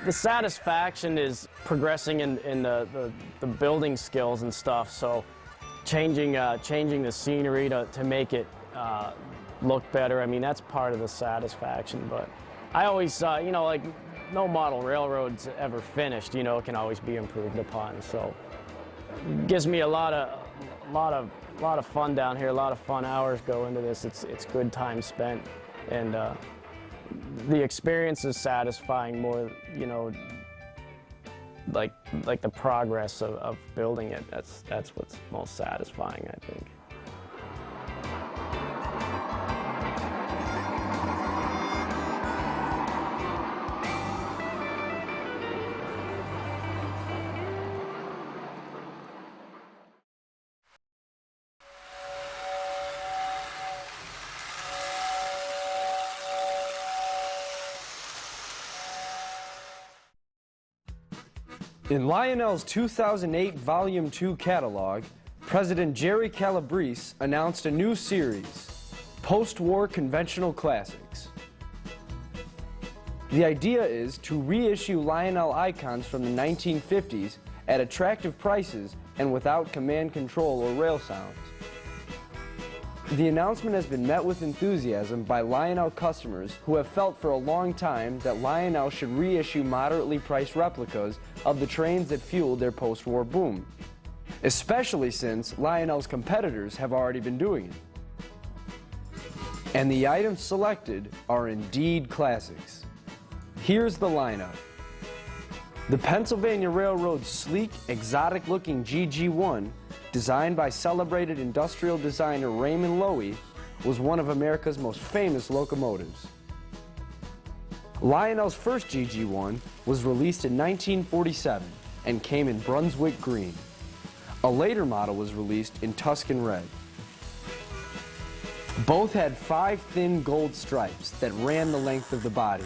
the satisfaction is progressing in the building skills and stuff. So changing the scenery to make it look better. I mean, that's part of the satisfaction. But I always, you know, like no model railroad's ever finished. You know, it can always be improved upon. So it gives me a lot of fun down here. A lot of fun hours go into this. It's good time spent, and the experience is satisfying more. You know, like the progress of building it. That's what's most satisfying, I think. In Lionel's 2008 Volume 2 catalog, President Jerry Calabrese announced a new series, Post-War Conventional Classics. The idea is to reissue Lionel icons from the 1950s at attractive prices and without command control or rail sounds. The announcement has been met with enthusiasm by Lionel customers who have felt for a long time that Lionel should reissue moderately priced replicas of the trains that fueled their post-war boom, especially since Lionel's competitors have already been doing it. And the items selected are indeed classics. Here's the lineup. The Pennsylvania Railroad's sleek, exotic-looking GG1, designed by celebrated industrial designer Raymond Loewy, was one of America's most famous locomotives. Lionel's first GG1 was released in 1947 and came in Brunswick green. A later model was released in Tuscan red. Both had 5 thin gold stripes that ran the length of the body.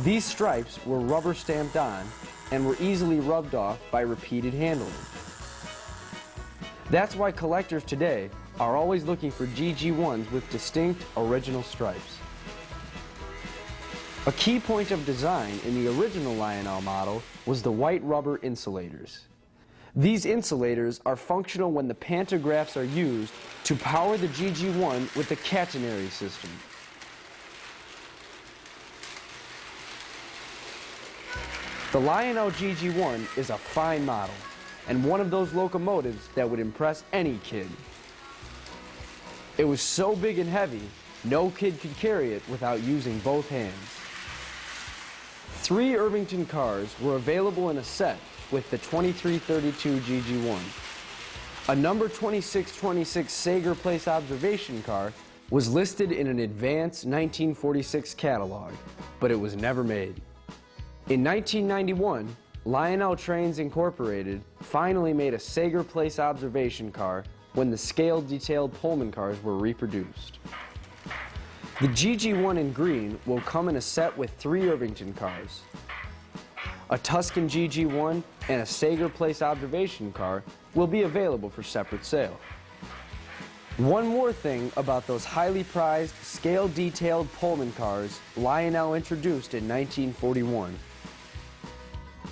These stripes were rubber stamped on and were easily rubbed off by repeated handling. That's why collectors today are always looking for GG1s with distinct original stripes. A key point of design in the original Lionel model was the white rubber insulators. These insulators are functional when the pantographs are used to power the GG1 with the catenary system. The Lionel GG1 is a fine model, and one of those locomotives that would impress any kid. It was so big and heavy, no kid could carry it without using both hands. 3 Irvington cars were available in a set with the 2332 GG1. A number 2626 Sager Place observation car was listed in an advanced 1946 catalog, but it was never made. In 1991, Lionel Trains Incorporated finally made a Sager Place observation car when the scaled detailed Pullman cars were reproduced. The GG1 in green will come in a set with 3 Irvington cars. A Tuscan GG1 and a Sager Place observation car will be available for separate sale. One more thing about those highly prized, scale detailed Pullman cars Lionel introduced in 1941.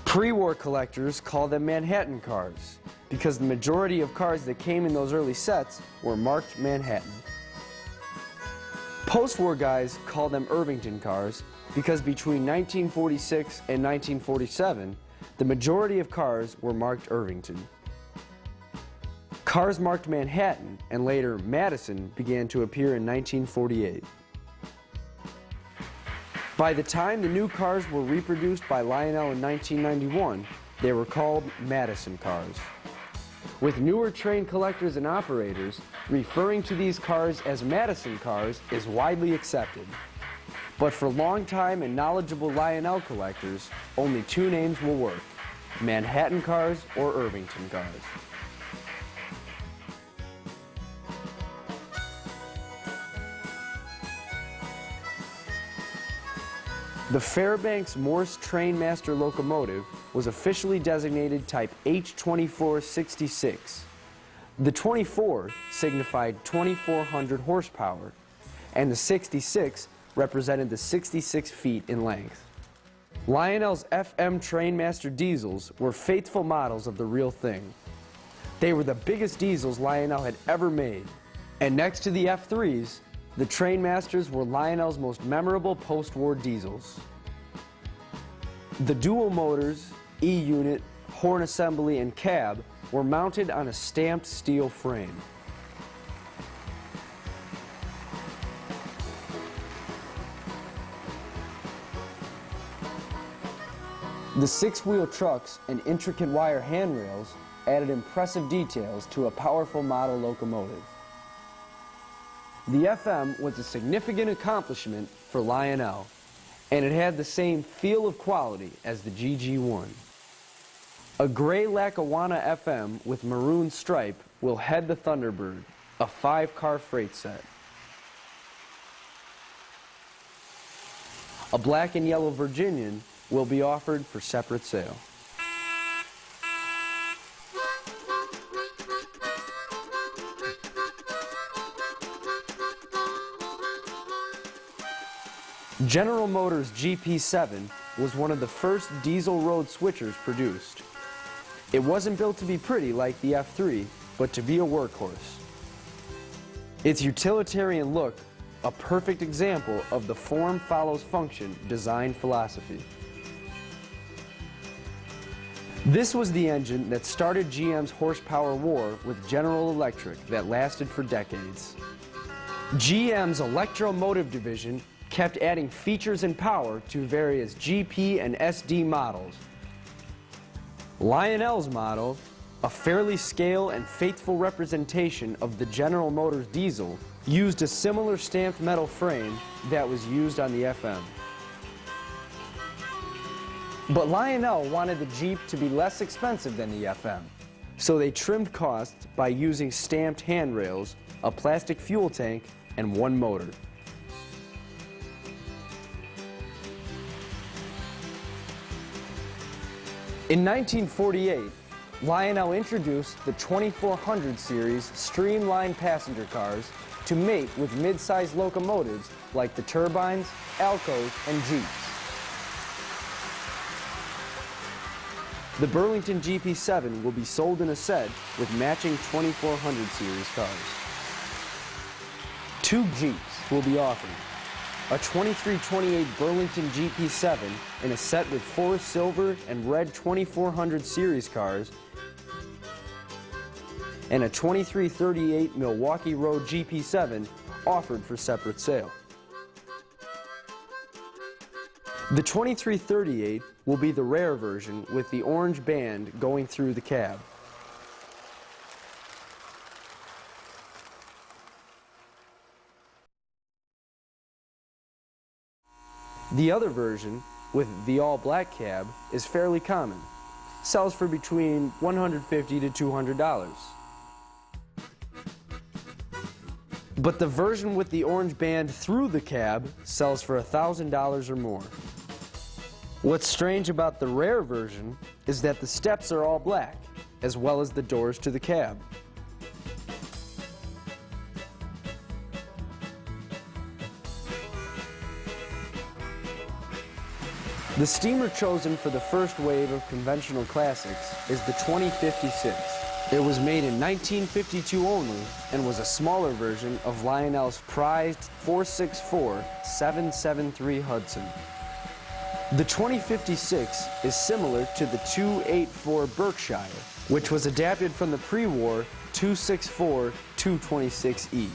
Pre-war collectors call them Manhattan cars because the majority of cars that came in those early sets were marked Manhattan. Post-war guys call them Irvington cars because between 1946 and 1947, the majority of cars were marked Irvington. Cars marked Manhattan and later Madison began to appear in 1948. By the time the new cars were reproduced by Lionel in 1991, they were called Madison cars. With newer train collectors and operators, referring to these cars as Madison cars is widely accepted. But for longtime and knowledgeable Lionel collectors, only 2 names will work: Manhattan cars or Irvington cars. The Fairbanks Morse Trainmaster locomotive was officially designated Type H2466. The 24 signified 2,400 horsepower, and the 66 represented the 66 feet in length. Lionel's FM Trainmaster diesels were faithful models of the real thing. They were the biggest diesels Lionel had ever made, and next to the F3s, the Trainmasters were Lionel's most memorable post-war diesels. The dual motors, E-unit, horn assembly, and cab were mounted on a stamped steel frame. The six-wheel trucks and intricate wire handrails added impressive details to a powerful model locomotive. The FM was a significant accomplishment for Lionel, and it had the same feel of quality as the GG1. A gray Lackawanna FM with maroon stripe will head the Thunderbird, a 5-car freight set. A black and yellow Virginian will be offered for separate sale. General Motors GP7 was one of the first diesel road switchers produced. It wasn't built to be pretty like the F3, but to be a workhorse. Its utilitarian look, a perfect example of the form follows function design philosophy. This was the engine that started GM's horsepower war with General Electric that lasted for decades. GM's electromotive division kept adding features and power to various GP and SD models. Lionel's model, a fairly scale and faithful representation of the General Motors diesel, used a similar stamped metal frame that was used on the FM. But Lionel wanted the Jeep to be less expensive than the FM, so they trimmed costs by using stamped handrails, a plastic fuel tank, and one motor. In 1948, Lionel introduced the 2400 series streamlined passenger cars to mate with mid-sized locomotives like the turbines, Alcos, and Jeeps. The Burlington GP7 will be sold in a set with matching 2400 series cars. 2 Jeeps will be offered. A 2328 Burlington GP7 in a set with 4 silver and red 2400 series cars, and a 2338 Milwaukee Road GP7 offered for separate sale. The 2338 will be the rare version with the orange band going through the cab. The other version, with the all-black cab, is fairly common. Sells for between $150 to $200. But the version with the orange band through the cab sells for $1,000 or more. What's strange about the rare version is that the steps are all black, as well as the doors to the cab. The steamer chosen for the first wave of conventional classics is the 2056. It was made in 1952 only and was a smaller version of Lionel's prized 464-773 Hudson. The 2056 is similar to the 284 Berkshire, which was adapted from the pre-war 264-226E.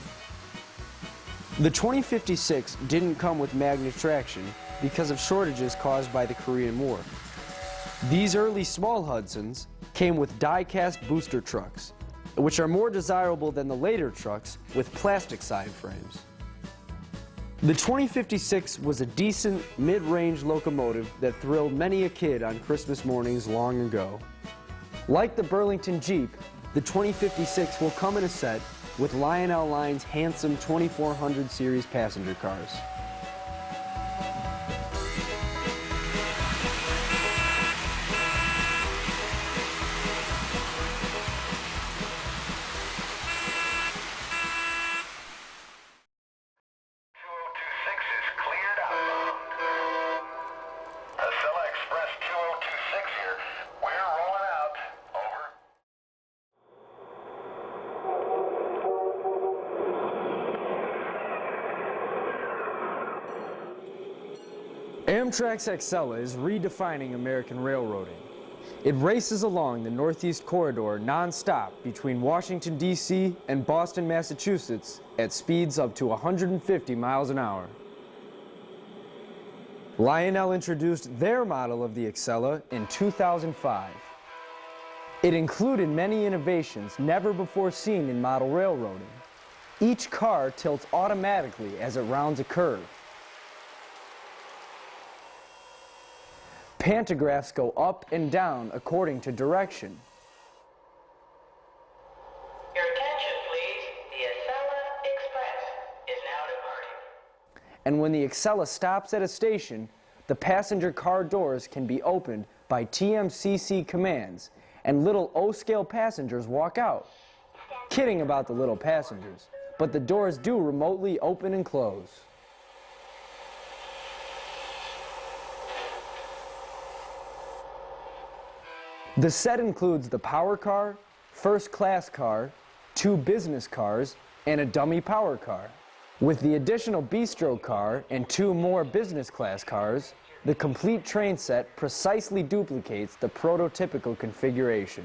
The 2056 didn't come with magnet traction because of shortages caused by the Korean War. These early small Hudsons came with die-cast booster trucks, which are more desirable than the later trucks with plastic side frames. The 2056 was a decent mid-range locomotive that thrilled many a kid on Christmas mornings long ago. Like the Burlington Jeep, the 2056 will come in a set with Lionel Line's handsome 2400 series passenger cars. Amtrak's Acela is redefining American railroading. It races along the Northeast Corridor non-stop between Washington, D.C. and Boston, Massachusetts at speeds up to 150 miles an hour. Lionel introduced their model of the Acela in 2005. It included many innovations never before seen in model railroading. Each car tilts automatically as it rounds a curve. Pantographs go up and down according to direction. Your attention, please. The Acela Express is now departing. And when the Acela stops at a station, the passenger car doors can be opened by TMCC commands, and little O-scale passengers walk out. Kidding about the little passengers, but the doors do remotely open and close. The set includes the power car, first class car, 2 business cars, and a dummy power car. With the additional bistro car and 2 more business class cars, the complete train set precisely duplicates the prototypical configuration.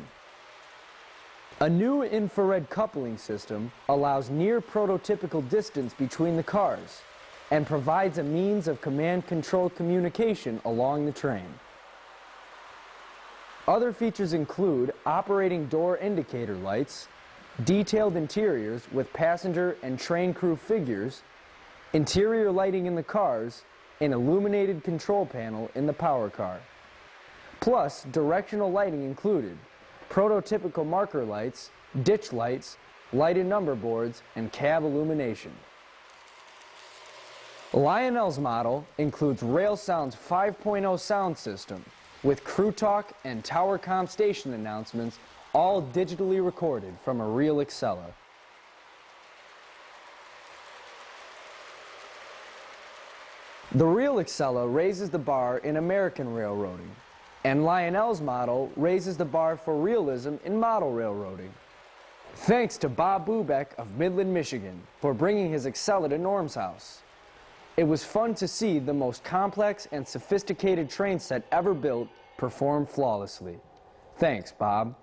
A new infrared coupling system allows near prototypical distance between the cars and provides a means of command-control communication along the train. Other features include operating door indicator lights, detailed interiors with passenger and train crew figures, interior lighting in the cars, an illuminated control panel in the power car. Plus, directional lighting included, prototypical marker lights, ditch lights, lighted number boards, and cab illumination. Lionel's model includes RailSound's 5.0 sound system, with crew talk and TowerCom station announcements all digitally recorded from a real Acela. The real Acela raises the bar in American railroading, and Lionel's model raises the bar for realism in model railroading. Thanks to Bob Bubeck of Midland, Michigan, for bringing his Acela to Norm's house. It was fun to see the most complex and sophisticated train set ever built perform flawlessly. Thanks, Bob.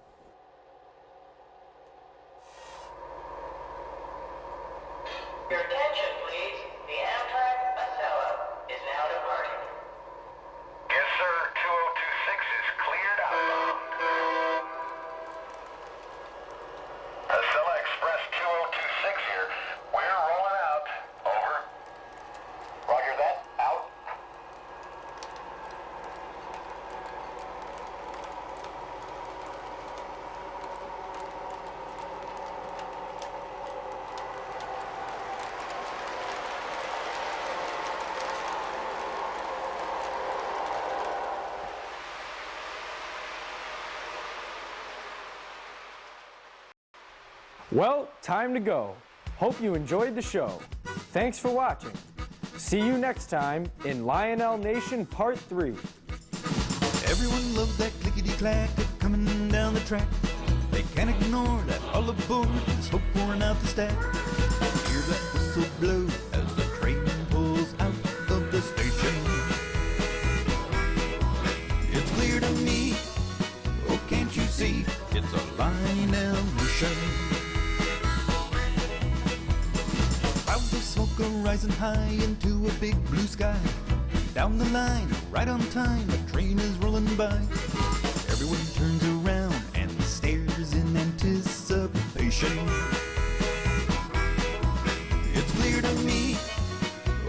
Your attention, please. The Amtrak Acela is now departing. Yes, sir. 2026 is cleared outbound. Acela Express 2026 here. We're rolling out. Over. Roger that. Out. Well, time to go. Hope you enjoyed the show. Thanks for watching. See you next time in Lionel Nation Part 3. Everyone loves that clickety-clack of coming down the track. They can't ignore that all aboard is hope pouring out the stack. Hear that whistle blow as the train pulls out of the station. It's clear to me, oh can't you see, it's a Lionel Nation. Clouds of smoke are rising high into a big blue sky. Down the line, right on time, a train is rolling by. Everyone turns around and stares in anticipation. It's clear to me,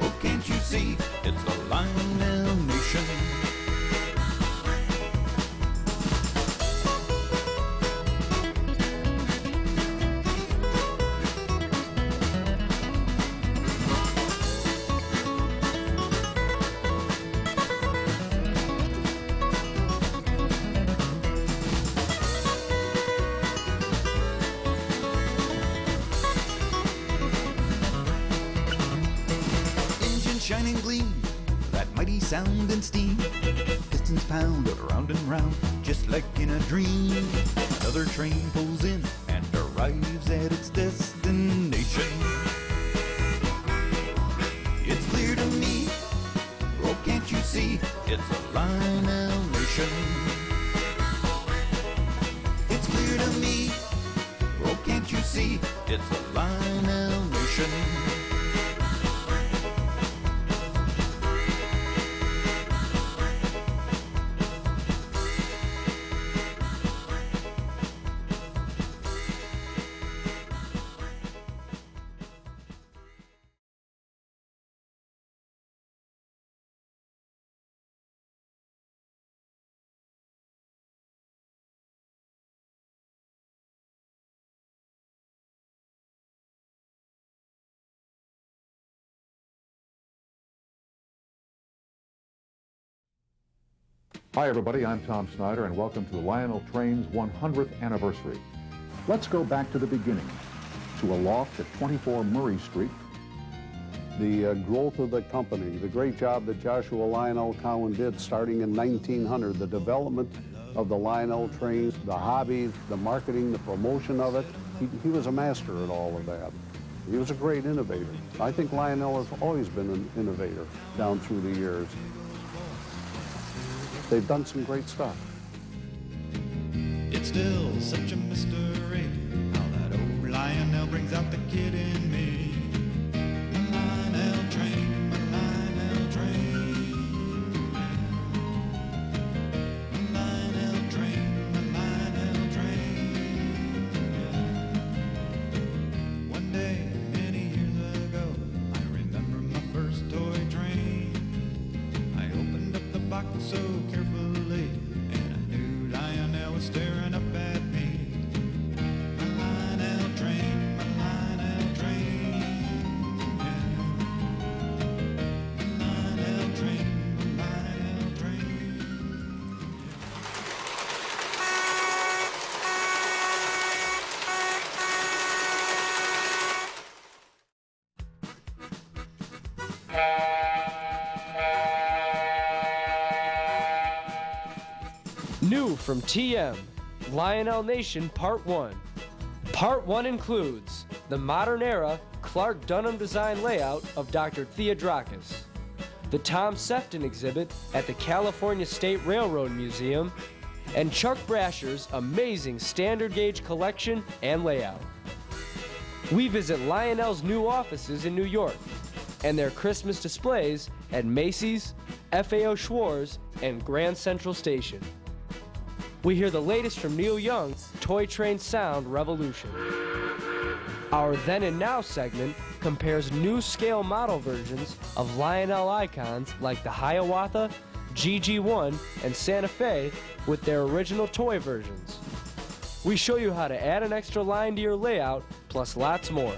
oh can't you see, it's the Lionel Nation. Shining gleam, that mighty sound and steam. Pistons pound around and round, just like in a dream. Another train pulls in and arrives at its destination. It's clear to me, oh can't you see? see? It's the Lionel Nation. It's clear to me. Oh, can't you see? It's the Lionel Nation. Hi everybody, I'm Tom Snyder and welcome to Lionel Train's 100th anniversary. Let's go back to the beginning, to a loft at 24 Murray Street. The growth of the company, the great job that Joshua Lionel Cowan did starting in 1900, the development of the Lionel trains, the hobby, the marketing, the promotion of it. He was a master at all of that. He was a great innovator. I think Lionel has always been an innovator down through the years. They've done some great stuff. It's still such a mystery how that old Lionel brings out the kid in me. My Lionel train, my Lionel train. My Lionel train, my Lionel train. One day, many years ago, I remember my first toy train. I opened up the box so carefully, and I knew Lionel was staring up at me. My Lionel train, my Lionel train. Yeah. My Lionel train, my Lionel train. New from TM, Lionel Nation Part 1. Part 1 includes the modern era Clark Dunham design layout of Dr. Theodorakis, the Tom Sefton exhibit at the California State Railroad Museum, and Chuck Brasher's amazing standard gauge collection and layout. We visit Lionel's new offices in New York and their Christmas displays at Macy's, FAO Schwarz, and Grand Central Station. We hear the latest from Neil Young's Toy Train Sound Revolution. Our Then and Now segment compares new scale model versions of Lionel icons like the Hiawatha, GG1, and Santa Fe with their original toy versions. We show you how to add an extra line to your layout, plus lots more.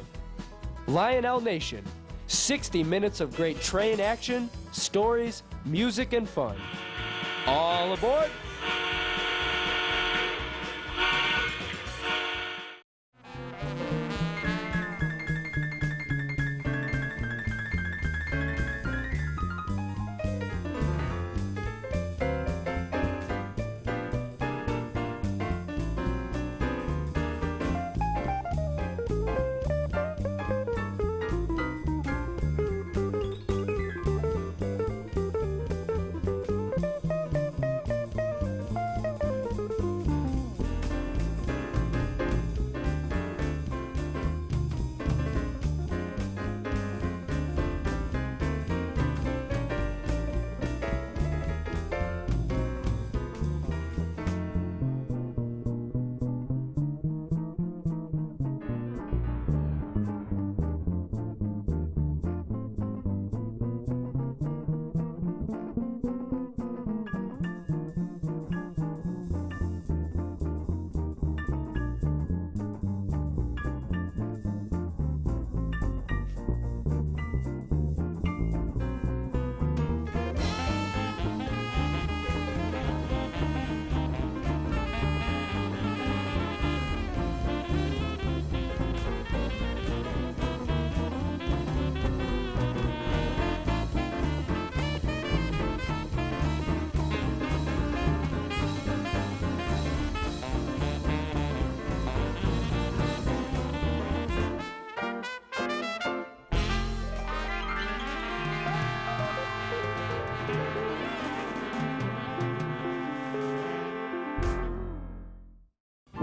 Lionel Nation, 60 minutes of great train action, stories, music, and fun. All aboard!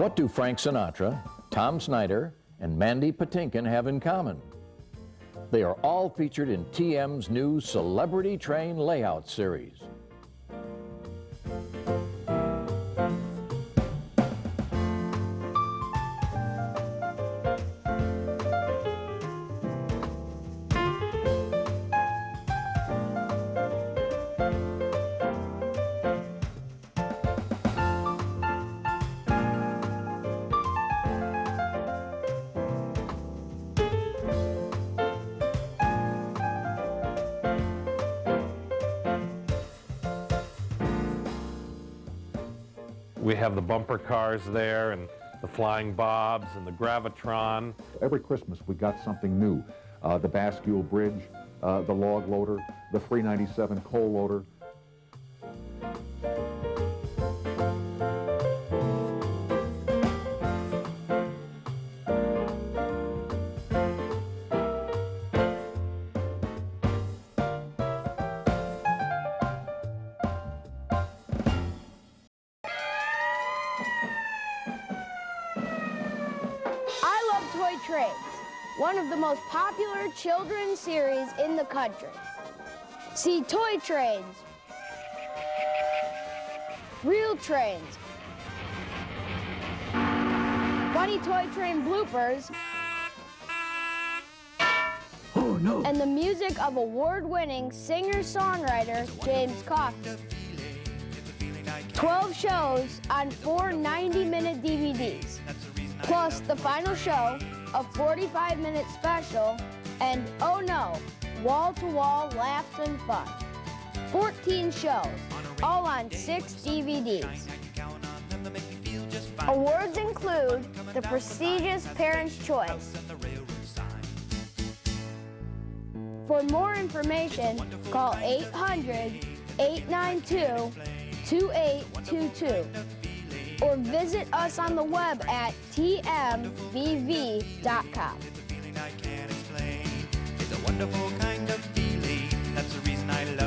What do Frank Sinatra, Tom Snyder, and Mandy Patinkin have in common? They are all featured in TM's new Celebrity Train Layout series. We have the bumper cars there, and the Flying Bobs, and the Gravitron. Every Christmas we got something new. The Bascule Bridge, the log loader, the 397 coal loader. Toy Trains, one of the most popular children's series in the country. See Toy Trains, Real Trains, Funny Toy Train bloopers, oh, no. And the music of award-winning singer-songwriter James Coffey. 12 shows on 4 90-minute DVDs. Plus the final show, a 45-minute special, and oh no, wall-to-wall laughs and fun. 14 shows, all on 6 DVDs. Awards include the prestigious Parents' Choice. For more information, call 800-892-2822. or visit us on the web at tmvv.com. It's a wonderful kind of feeling. That's the reason I love